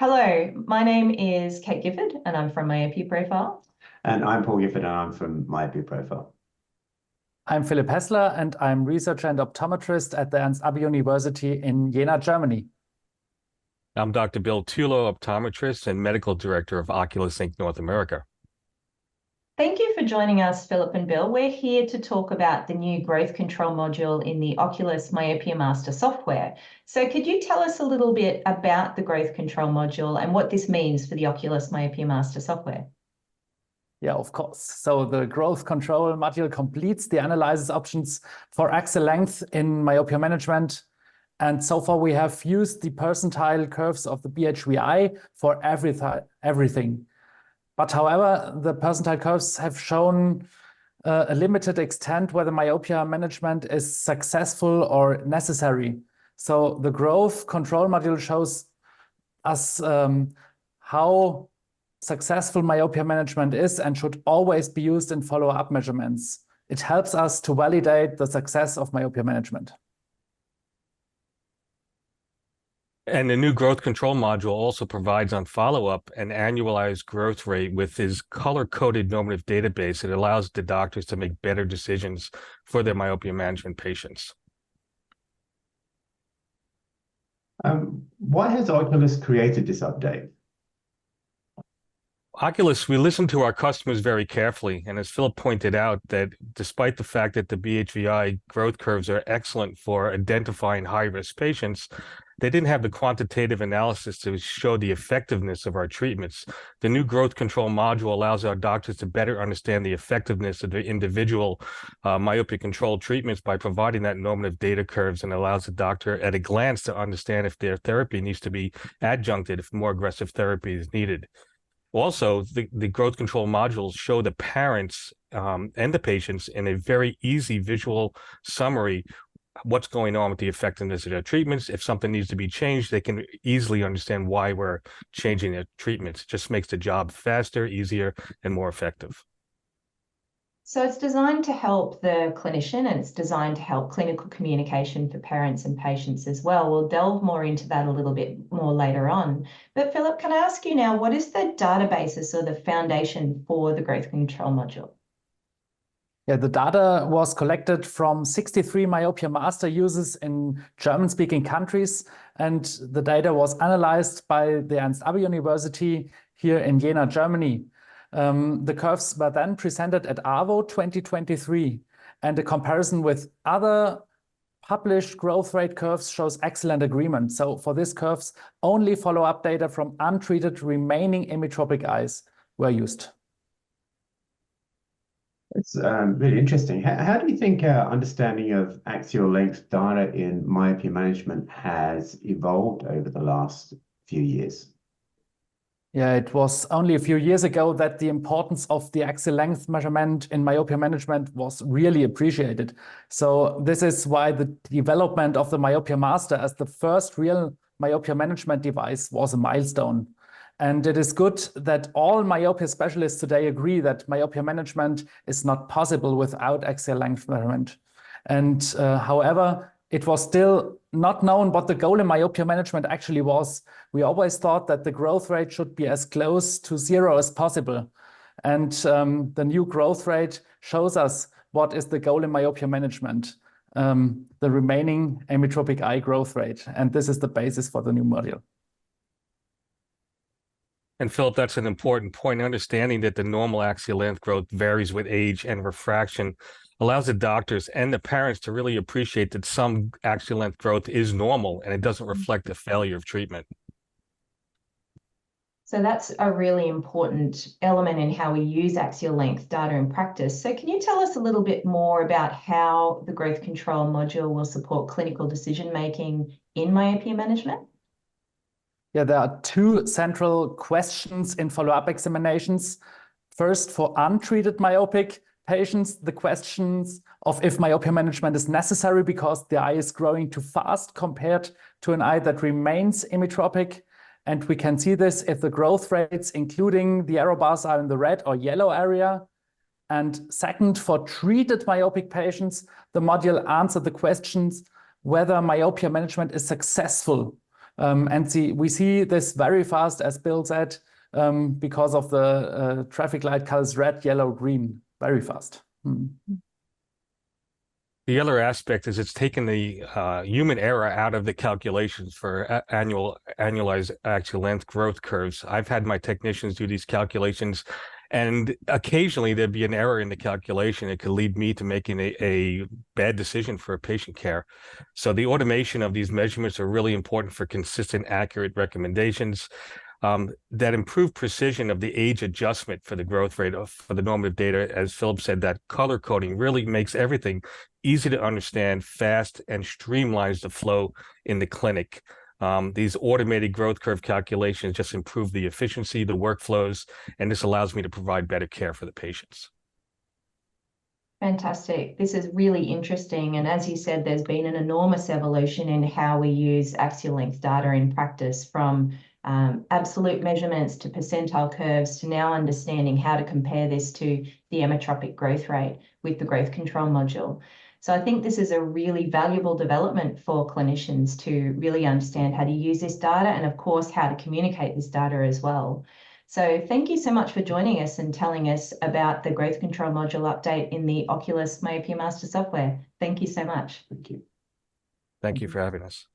Hello, my name is Kate Gifford and I'm from Myopia Profile. And I'm Paul Gifford, and I'm from Myopia Profile. I'm Philipp Hessler, and I'm researcher and optometrist at the Ernst Abbe University in Jena, Germany. I'm Dr. Bill Tullo, optometrist and medical director of OCULUS Inc. North America. Thank you for joining us, Philip and Bill. We're here to talk about the new growth control module in the OCULUS Myopia Master software. So could you tell us a little bit about the growth control module and what this means for the OCULUS Myopia Master software? Yeah, of course. So the growth control module completes the analysis options for axial length in myopia management. And so far we have used the percentile curves of the BHVI for everything. But however, the percentile curves have shown a limited extent whether myopia management is successful or necessary. So the growth control module shows us how successful myopia management is and should always be used in follow-up measurements. It helps us to validate the success of myopia management. And the new growth control module also provides on follow-up an annualized growth rate with his color-coded normative database. It allows the doctors to make better decisions for their myopia management patients. Why has Oculus created this update? OCULUS, we listen to our customers very carefully, and as Philip pointed out, that despite the fact that the BHVI growth curves are excellent for identifying high-risk patients, they didn't have the quantitative analysis to show the effectiveness of our treatments. The new growth control module allows our doctors to better understand the effectiveness of the individual myopia control treatments by providing that normative data curves, and allows the doctor at a glance to understand if their therapy needs to be adjuncted, if more aggressive therapy is needed. Also, the growth control modules show the parents and the patients in a very easy visual summary what's going on with the effectiveness of their treatments. If something needs to be changed, they can easily understand why we're changing their treatments. It just makes the job faster, easier, and more effective. So it's designed to help the clinician and it's designed to help clinical communication for parents and patients as well. We'll delve more into that a little bit more later on. But Philip, can I ask you now, what is the databasis or the foundation for the growth control module? Yeah, the data was collected from 63 Myopia Master users in German-speaking countries, and the data was analyzed by the Ernst Abbe University here in Jena, Germany. The curves were then presented at ARVO 2023, and a comparison with other published growth rate curves shows excellent agreement. So for these curves, only follow-up data from untreated remaining emmetropic eyes were used. It's really interesting. How do you think our understanding of axial length data in myopia management has evolved over the last few years? Yeah, it was only a few years ago that the importance of the axial length measurement in myopia management was really appreciated. So this is why the development of the Myopia Master as the first real myopia management device was a milestone. And it is good that all myopia specialists today agree that myopia management is not possible without axial length measurement. And however, it was still not known what the goal in myopia management actually was. We always thought that the growth rate should be as close to zero as possible. And the new growth rate shows us what is the goal in myopia management, the remaining emmetropic eye growth rate. And this is the basis for the new module. And Philip, that's an important point. Understanding that the normal axial length growth varies with age and refraction allows the doctors and the parents to really appreciate that some axial length growth is normal and it doesn't reflect a failure of treatment. So that's a really important element in how we use axial length data in practice. So can you tell us a little bit more about how the growth control module will support clinical decision-making in myopia management? Yeah, there are two central questions in follow-up examinations. First, for untreated myopic patients, the questions of if myopia management is necessary because the eye is growing too fast compared to an eye that remains emmetropic. And we can see this if the growth rates, including the arrow bars, are in the red or yellow area. And second, for treated myopic patients, the module answered the questions whether myopia management is successful We see this very fast, as Bill said, because of the traffic light colors red, yellow, green, very fast. The other aspect is it's taken the human error out of the calculations for annualized axial length growth curves. I've had my technicians do these calculations, and occasionally there'd be an error in the calculation. It could lead me to making a bad decision for patient care. So the automation of these measurements are really important for consistent, accurate recommendations. That improved precision of the age adjustment for the growth rate for the normative data, as Philip said, that color coding really makes everything easy to understand, fast, and streamlines the flow in the clinic. These automated growth curve calculations just improve the efficiency, the workflows, and this allows me to provide better care for the patients. Fantastic. This is really interesting. And as you said, there's been an enormous evolution in how we use axial length data in practice, from absolute measurements to percentile curves to now understanding how to compare this to the emmetropic growth rate with the growth control module. So I think this is a really valuable development for clinicians to really understand how to use this data and, of course, how to communicate this data as well. So thank you so much for joining us and telling us about the growth control module update in the OCULUS Myopia Master software. Thank you so much. Thank you. Thank you for having us.